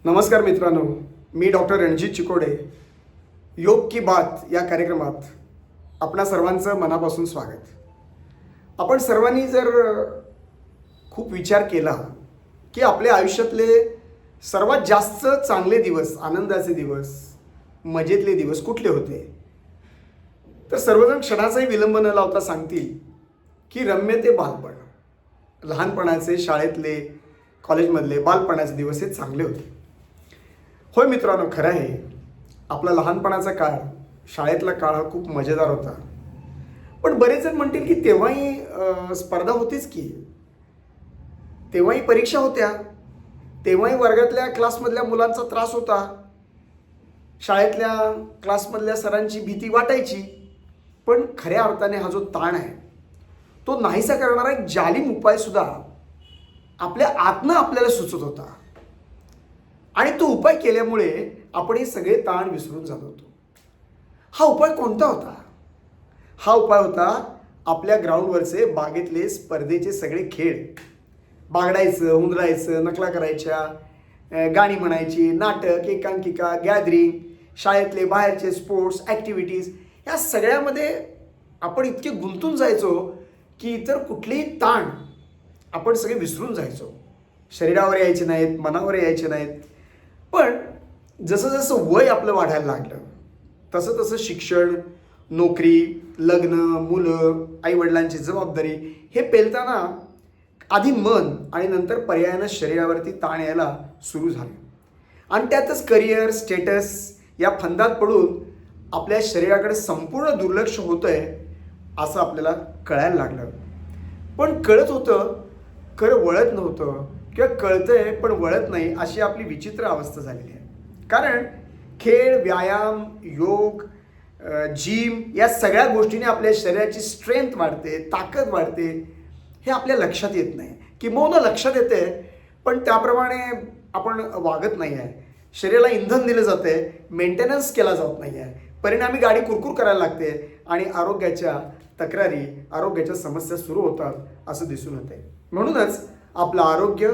नमस्कार मित्रांनो, मी डॉक्टर रणजित चिकोडे. योग की बात या कार्यक्रमात आपणा सर्वांचं मनापासून स्वागत. आपण सर्वांनी जर खूप विचार केला की आपल्या आयुष्यातले सर्वात जास्त चांगले दिवस, आनंदाचे दिवस, मजेतले दिवस कुठले होते, तर सर्वजण क्षणाचाही विलंब न लावता सांगतील की रम्य ते बालपण, लहानपणाचे, शाळेतले, कॉलेजमधले बालपणाचे दिवस हे चांगले होते. होय मित्रांनो, खरं आहे, आपला लहानपणाचा काळ, शाळेतला काळ हा खूप मजेदार होता. पण बरेच जण म्हणतील की तेव्हाही स्पर्धा होतीच की, तेव्हाही परीक्षा होत्या, तेव्हाही वर्गातल्या क्लासमधल्या मुलांचा त्रास होता, शाळेतल्या क्लासमधल्या सरांची भीती वाटायची. पण खऱ्या अर्थाने हा जो ताण आहे तो नाहीसा करणारा एक जालिम उपायसुद्धा आपल्या आतनं आपल्याला सुचत होता. आणि तो उपाय केल्यामुळे आपण हे सगळे ताण विसरून जात होतो. हा उपाय कोणता होता? हा उपाय होता आपल्या ग्राउंडवरचे बागेतले स्पर्धेचे सगळे खेळ. बागडायचं, उंदरायचं, नकला करायच्या, गाणी म्हणायची, नाटक, एकांकिका, गॅदरिंग, शाळेतले बाहेरचे स्पोर्ट्स, ॲक्टिव्हिटीज, या सगळ्यामध्ये आपण इतके गुंतून जायचो की इतर कुठलेही ताण आपण सगळे विसरून जायचो. शरीरावर यायचे नाहीत, मनावर यायचे नाहीत. पण जसं जसं वय आपलं वाढायला लागलं तसं तसं शिक्षण, नोकरी, लग्न, मुलं, आईवडिलांची जबाबदारी हे पेलताना आधी मन आणि नंतर पर्यायानं शरीरावरती ताण यायला सुरू झाले. आणि त्यातच करिअर, स्टेटस या फंदात पडून आपल्या शरीराकडे संपूर्ण दुर्लक्ष होतंय असं आपल्याला कळायला लागलं. पण कळत होतं, खरं वळत नव्हतं, किंवा कळतंय पण वळत नाही, अशी आपली विचित्र अवस्था झालेली आहे. कारण खेळ, व्यायाम, योग, जिम या सगळ्या गोष्टीने आपल्या शरीराची स्ट्रेंथ वाढते, ताकद वाढते, हे आपल्या लक्षात येत नाही. किंबहुना लक्षात येते पण त्याप्रमाणे आपण वागत नाही आहे. शरीराला इंधन दिलं जातं आहे, मेंटेनन्स केला जात नाही आहे. परिणामी गाडी कुरकुर करायला लागते आणि आरोग्याच्या तक्रारी, आरोग्याच्या समस्या सुरू होतात असं दिसून येते. म्हणूनच आपलं आरोग्य,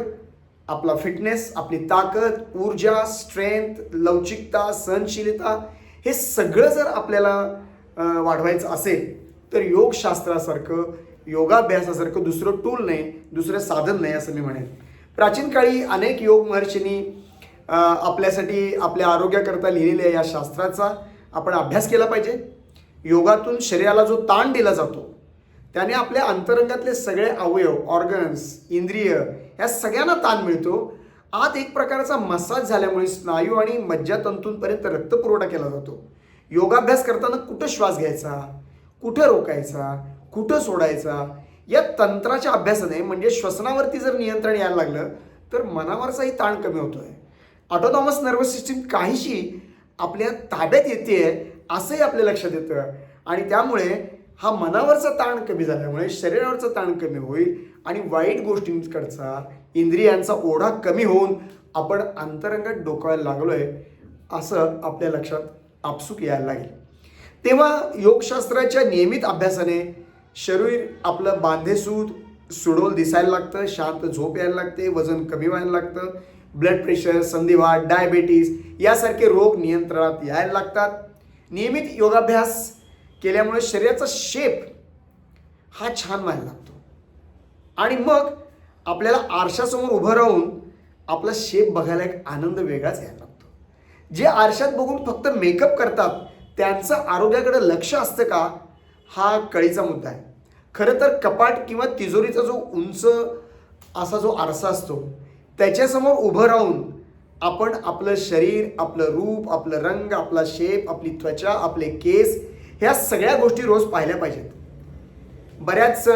आपला फिटनेस, आपली ताकद, ऊर्जा, स्ट्रेंथ, लवचिकता, सहनशीलता हे सगळं जर आपल्याला वाढवायचं असेल तर योगशास्त्रासारखं, योगाभ्यासासारखं दुसरं टूल नाही, दुसरं साधन नाही असं मी म्हणेन. प्राचीन काळी अनेक योग महर्षींनी आपल्यासाठी, आपल्या आरोग्याकरता लिहिलेल्या या शास्त्राचा आपण अभ्यास केला पाहिजे. योगातून शरीराला जो ताण दिला जातो त्याने आपल्या अंतरंगातले सगळे अवयव, ऑर्गन्स, इंद्रिय या सगळ्यांना ताण मिळतो. आत एक प्रकारचा मसाज झाल्यामुळे स्नायू आणि मज्जातंतूंपर्यंत रक्तपुरवठा केला जातो. योगाभ्यास करताना कुठं श्वास घ्यायचा, कुठं रोकायचा, कुठं सोडायचा, या तंत्राच्या अभ्यासाने म्हणजे श्वसनावरती जर नियंत्रण यायला लागलं तर मनावरचाही ताण कमी होतोय. ऑटोनॉमस नर्वस सिस्टीम काहीशी आपल्या ताब्यात येते असंही आपल्या लक्षात येतं. आणि त्यामुळे हा मनावरचा ताण कमी झाल्यामुळे शरीरावरचा ताण कमी होईल आणि वाईट गोष्टींकडचा, इंद्रियांचा ओढा कमी होऊन आपण अंतरंगात डोकावायला लागलोय असं आपल्या लक्षात आपसूक यायला लागेल. तेव्हा योगशास्त्राच्या नियमित अभ्यासाने शरीर आपलं बांधेसूद, सुडोल दिसायला लागतं, शांत झोप यायला लागते, वजन कमी व्हायला लागतं, ब्लड प्रेशर, संधिवात, डायबेटीस यासारखे रोग नियंत्रणात यायला लागतात. नियमित योगाभ्यास केल्यामुळे शरीराचा शेप हा छान व्हायला लागतो आणि मग आपल्याला आरशासमोर उभं राहून आपला शेप बघायला एक आनंद वेगळाच यायला लागतो. जे आरशात बघून फक्त मेकअप करतात त्यांचं आरोग्याकडे लक्ष असतं का, हा कळीचा मुद्दा आहे. खरं तर कपाट किंवा तिजोरीचा जो उंच असा जो आरसा असतो त्याच्यासमोर उभं राहून आपण आपलं शरीर, आपलं रूप, आपलं रंग, आपला शेप, आपली त्वचा, आपले केस ह्या सगळ्या गोष्टी रोज पाहिल्या पाहिजेत. बऱ्याच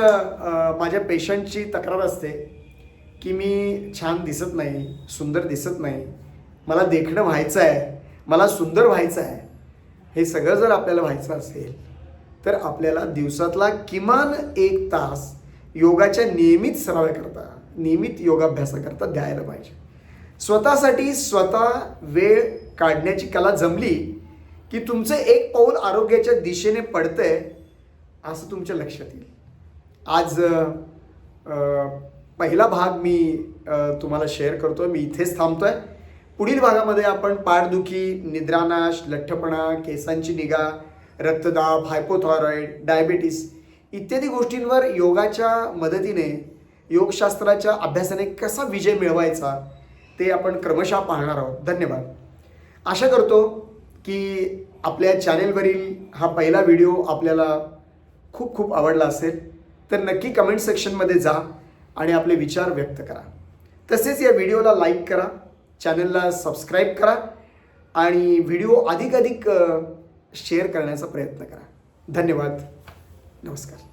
माझ्या पेशंटची तक्रार असते की मी छान दिसत नाही, सुंदर दिसत नाही, मला देखणं व्हायचं आहे, मला सुंदर व्हायचं आहे. हे सगळं जर आपल्याला व्हायचं असेल तर आपल्याला दिवसातला किमान 1 तास योगाच्या नियमित सरावाकरता, नियमित योगाभ्यासाकरता द्यायला पाहिजे. स्वतःसाठी स्वतः वेळ काढण्याची कला जमली की तुमचं एक पाऊल आरोग्याच्या दिशेने पडतंय असं तुमच्या लक्षात येईल. आज पहिला भाग मी तुम्हाला शेअर करतो. मी इथेच थांबतोय. पुढील भागामध्ये आपण पाठदुखी, निद्रानाश, लठ्ठपणा, केसांची निगा, रक्तदाब, हायपोथायरॉईड, डायबिटीस इत्यादी गोष्टींवर योगाच्या मदतीने, योगशास्त्राच्या अभ्यासाने कसा विजय मिळवायचा ते आपण क्रमशः पाहणार आहोत. धन्यवाद. आशा करतो की आपल्या चॅनेलवरील हा पहिला व्हिडिओ आपल्याला खूप खूप आवडला असेल. तर नक्की कमेंट सेक्शनमध्ये जा आणि आपले विचार व्यक्त करा. तसेच या व्हिडिओला लाईक करा, चॅनलला सबस्क्राईब करा आणि व्हिडिओ अधिकाधिक शेअर करण्याचा प्रयत्न करा. धन्यवाद. नमस्कार.